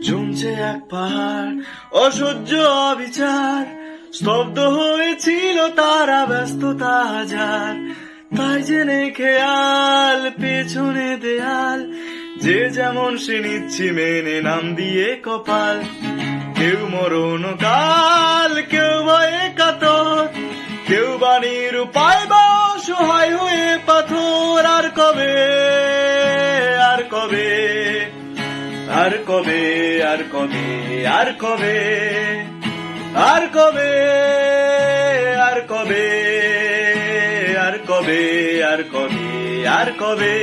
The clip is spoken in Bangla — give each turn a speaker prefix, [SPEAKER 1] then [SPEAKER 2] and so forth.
[SPEAKER 1] জমছে এক পাহাড় অসহ্য অবিচার, স্তব্ধ হয়েছিল তারা ব্যস্ততা হাজার। তাই জেনে খেয়াল পেছনে দেয়াল, যে যেমন সে নিচ্ছি মেনে নাম দিয়ে কপাল। কেউ মরণ কাল, কেউ ভয়ে কাতর, কেউ বাণীর উপায় বা অসহায় হয়ে পাথর। আর কবে, আর কবে, আর কবে, আর কবে, আর কবে, আর কবে, আর কবে, আর কবে, আর কবে, আর কবে।